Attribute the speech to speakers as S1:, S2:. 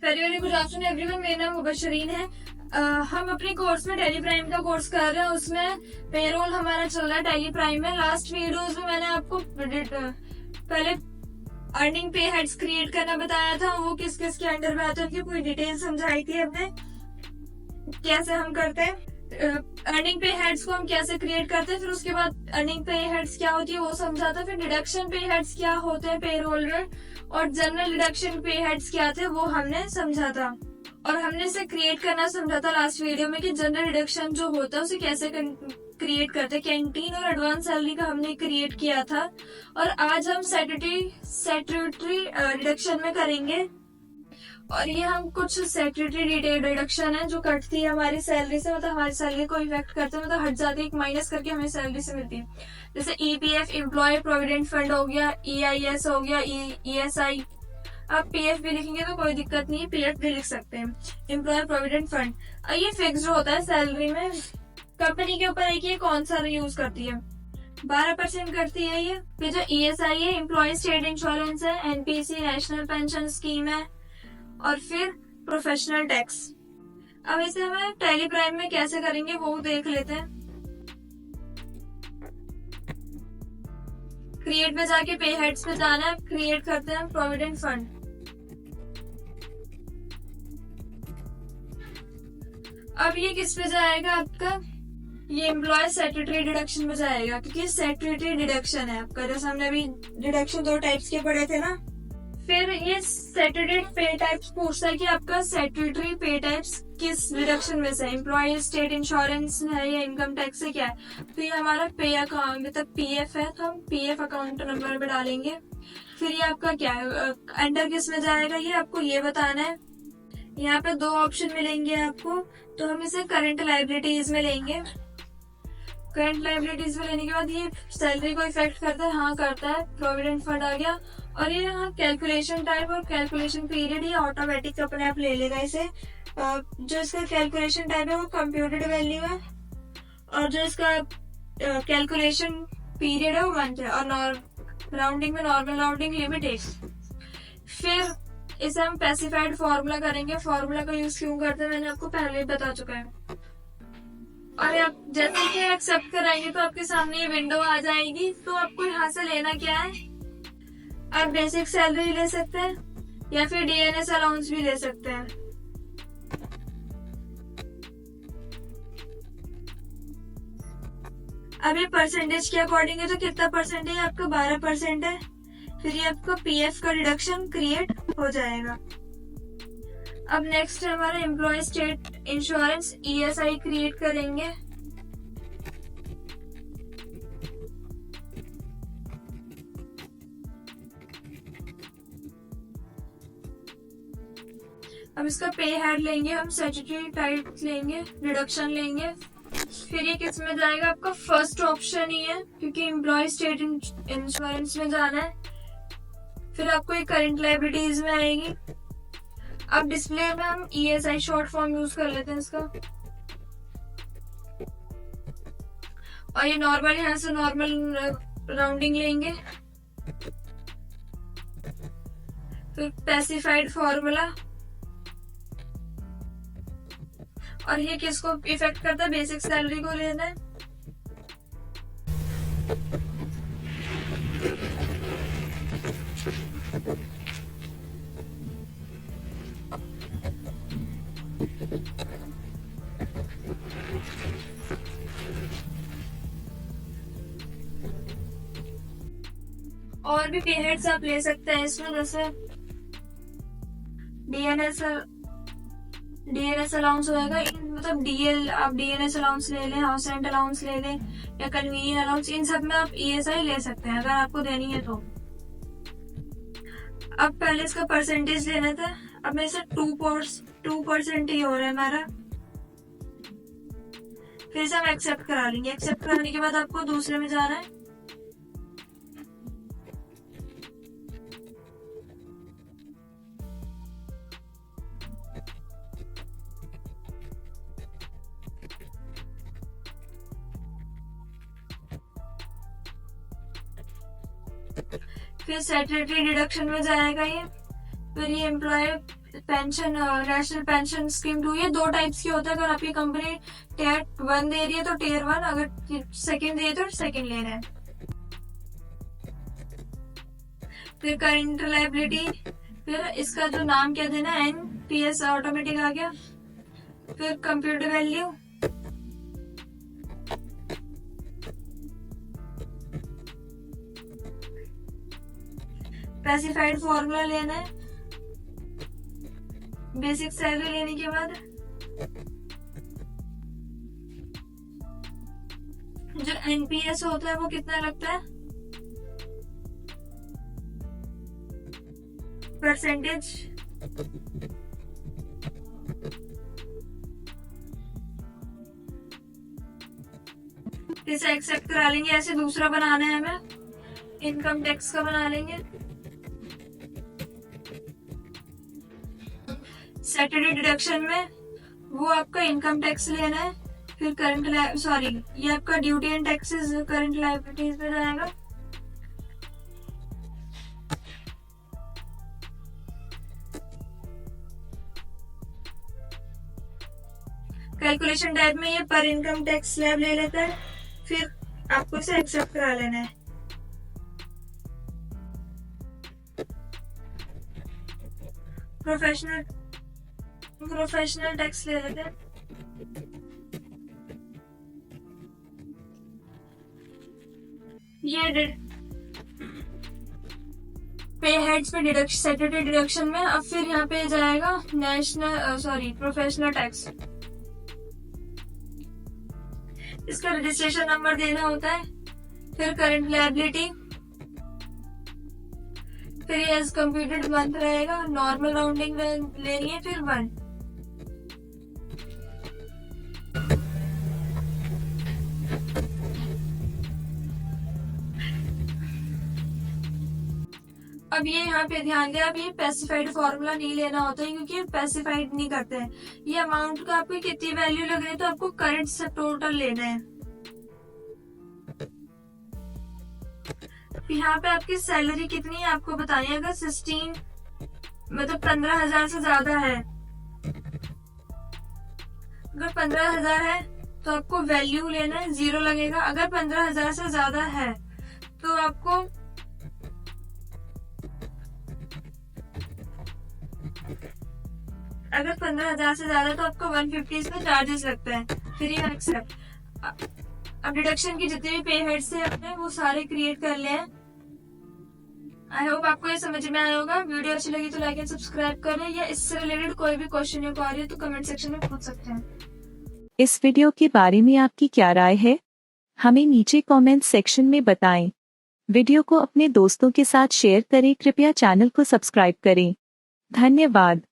S1: Very very good afternoon everyone. मेरा नाम मुबशरीन है। हम अपने कोर्स में टैली प्राइम का कोर्स कर रहे हैं। उसमें पेरोल हमारा चल रहा है टैली प्राइम में। लास्ट वीडियोस में मैंने आपको पहले अर्निंग पे हेड्स क्रिएट करना बताया था, वो किस किस के अंडर में आते हैं उनकी पूरी डिटेल समझाई थी हमने, कैसे हम करते हैं अर्निंग पे हेड्स को, हम कैसे क्रिएट करते हैं। फिर उसके बाद अर्निंग पे हेड्स क्या होती है वो समझा था। फिर डिडक्शन पे हेड्स क्या होते हैं पेरोल में, और जनरल डिडक्शन पे हेड्स क्या थे वो हमने समझा था। और हमने इसे क्रिएट करना समझा था लास्ट वीडियो में कि जनरल डिडक्शन जो होता है उसे कैसे क्रिएट करते हैं। कैंटीन और एडवांस सैलरी का हमने क्रिएट किया था। और आज हम स्टैट्यूटरी डिडक्शन में करेंगे। और ये हम कुछ स्टैट्यूटरी डिडक्शन है जो कटती है हमारी सैलरी से, मतलब हमारी सैलरी को इफेक्ट करते हैं, मतलब हट जाती है, एक माइनस करके हमें सैलरी से मिलती है। जैसे ईपीएफ एम्प्लॉय प्रोविडेंट फंड हो गया, ईआईएस हो गया, ईएसआई। आप पीएफ भी लिखेंगे तो कोई दिक्कत नहीं है, पीएफ भी लिख सकते हैं। एम्प्लॉय प्रोविडेंट फंड ये फिक्स्ड होता है सैलरी में। कंपनी के ऊपर है कि ये कौन सा यूज करती है। 12% करती है ये। फिर जो ईएसआई है, एम्प्लॉय स्टेट इंश्योरेंस है, एनपीसी नेशनल पेंशन स्कीम है, और फिर प्रोफेशनल टैक्स। अब इसे हमें टैली प्राइम में कैसे करेंगे वो देख लेते हैं। क्रिएट में जाके पे हेड्स पे जाना है, क्रिएट करते हैं प्रोविडेंट फंड। अब ये किस पे जाएगा आपका, ये एम्प्लॉय स्टैट्यूटरी डिडक्शन में जाएगा, क्योंकि स्टैट्यूटरी डिडक्शन है आपका। जैसे हमने अभी डिडक्शन 2 टाइप्स के पढ़े थे ना। फिर ये स्टैट्यूटरी पे टाइप्स पूछता है कि आपका स्टैट्यूटरी पे टाइप्स किस डिडक्शन में से, एम्प्लॉय स्टेट इंश्योरेंस है या इनकम टैक्स से क्या है। तो ये हमारा पे अकाउंट मतलब पीएफ है, तो हम पीएफ अकाउंट नंबर पे डालेंगे। फिर ये आपका क्या है, अंडर किस में जाएगा ये आपको ये बताना है। यहाँ पे 2 ऑप्शन मिलेंगे आपको, तो हम इसे करंट लायबिलिटीज में लेंगे। करंट लायबिलिटीज में लेने के बाद ये सैलरी को इफेक्ट करता है, हाँ करता है, प्रोविडेंट फंड आ गया। और ये यहाँ कैलकुलेशन टाइप और कैलकुलेशन पीरियड ये ऑटोमेटिक अपने आप ले लेगा इसे। जो इसका कैलकुलेशन टाइप है वो कंप्यूटेड वैल्यू है, और जो इसका कैलकुलेशन पीरियड है वो मंथ है, और राउंडिंग में नॉर्मल राउंडिंग लिमिट 1। फिर इसे हम स्पेसिफाइड फॉर्मूला करेंगे। फॉर्मूला का यूज क्यों करते हैं मैंने आपको पहले ही बता चुका है। और आप जैसे कि एक्सेप्ट कराएंगे तो आपके सामने ये विंडो आ जाएगी। तो आपको यहाँ से लेना क्या है, आप बेसिक सैलरी ले सकते हैं या फिर डीएनएस अलाउंस भी ले सकते हैं। अब ये परसेंटेज के अकॉर्डिंग है, तो कितना परसेंट है आपका 12% है। फिर ये आपका पीएफ का डिडक्शन क्रिएट हो जाएगा। अब नेक्स्ट है हमारा employ state insurance, ESI create करेंगे। अब इसका पे हेड लेंगे हम, स्टैट्यूटरी टाइप लेंगे, डिडक्शन लेंगे। फिर ये किस में जाएगा, आपका फर्स्ट ऑप्शन ही है, क्योंकि एम्प्लॉय स्टेट इंश्योरेंस में जाना है। फिर आपको ये करंट लायबिलिटीज में आएगी। अब डिस्प्ले में हम ईएसआई शॉर्ट फॉर्म यूज कर लेते हैं इसका। और ये नॉर्मल, यहाँ से नॉर्मल राउंडिंग लेंगे। फिर स्पेसिफाइड फॉर्मूला, और ये किसको इफेक्ट करता है, बेसिक सैलरी को लेना है। और भी पीरियड्स आप ले सकते हैं इसमें, जैसे डीएनएस अलाउंस होगा, मतलब डीएल, आप डीएनएस अलाउंस ले लें, हाउस रेंट अलाउंस ले लें, या कन्वीनियंस अलाउंस, इन सब में आप ईएसआई ले सकते हैं अगर आपको देनी है तो। अब पहले इसका परसेंटेज लेना था। अब मेरे से 2% ही हो रहा है हमारा। फिर से हम एक्सेप्ट करा लेंगे। एक्सेप्ट कराने के बाद आपको दूसरे में जाना है। फिर स्टैट्यूटरी डिडक्शन में जाएगा ये। फिर ये employ pension national pension scheme 2, ये 2 टाइप्स की होता है। अगर आपकी कंपनी टियर 1 दे रही है तो टियर 1, अगर सेकंड दे रही है तो सेकंड लेना है। फिर करंट लायबिलिटी, फिर इसका जो नाम क्या देना है, NPS ऑटोमेटिक आ गया। फिर कंप्यूटर वैल्यू, स्पेसिफाइड फॉर्मूला लेना है। बेसिक सैलरी लेने के बाद जो NPS होता है वो कितना लगता है, परसेंटेज। इसे एक्सेप्ट करा लेंगे। ऐसे दूसरा बनाना है हमें, इनकम टैक्स का बना लेंगे। सैटरडे डिडक्शन में वो आपका इनकम टैक्स लेना है। फिर करंट ये आपका duty and taxes current liabilities में जाएगा। कैलकुलेशन टाइप में ये पर इनकम टैक्स स्लैब ले लेता है। फिर आपको इसे एक्सेप्ट करा लेना है। प्रोफेशनल टैक्स ले लेते हैं। ये पे हेड्स पे डिडक्शन, सैटरडे डिडक्शन में। अब फिर यहाँ पे जाएगा प्रोफेशनल टैक्स। इसका रजिस्ट्रेशन नंबर देना होता है। फिर करंट लायबिलिटी, फिर एज कंप्यूटेड मंथ रहेगा, नॉर्मल राउंडिंग लेनी है। फिर 1। अब ये यहाँ पे ध्यान दें, अब ये स्पेसिफाइड फॉर्मूला नहीं लेना होता है, क्योंकि स्पेसिफाइड नहीं करते हैं। ये अमाउंट का आपको कितनी वैल्यू लग रही है, तो आपको करंट से टोटल लेना है। यहाँ पे आपकी सैलरी कितनी है आपको बतानी है। अगर 16 मतलब 15,000 से ज्यादा है, अगर 15,000 है तो आपको वैल्यू लेना है, 0 लगेगा। अगर 15,000 से ज्यादा है तो आपको अगर 15,000 से ज्यादा तो आपको 150 इसमें चार्जेस लगता है। फिर ये एक्सेप्ट। अब डिडक्शन की जितने भी पे हेड्स थे अपने वो सारे क्रिएट कर ले हैं। आई होप आपको ये समझ में आया होगा। वीडियो अच्छी लगी तो लाइक एंड सब्सक्राइब करें, या इससे रिलेटेड कोई भी क्वेश्चन या क्वेरी है तो कमेंट सेक्शन में पूछ सकते हैं।
S2: इस वीडियो के बारे में आपकी क्या राय है, हमें नीचे कमेंट सेक्शन में बताएं। वीडियो को अपने दोस्तों के साथ शेयर करें। कृपया चैनल को सब्सक्राइब करें। धन्यवाद।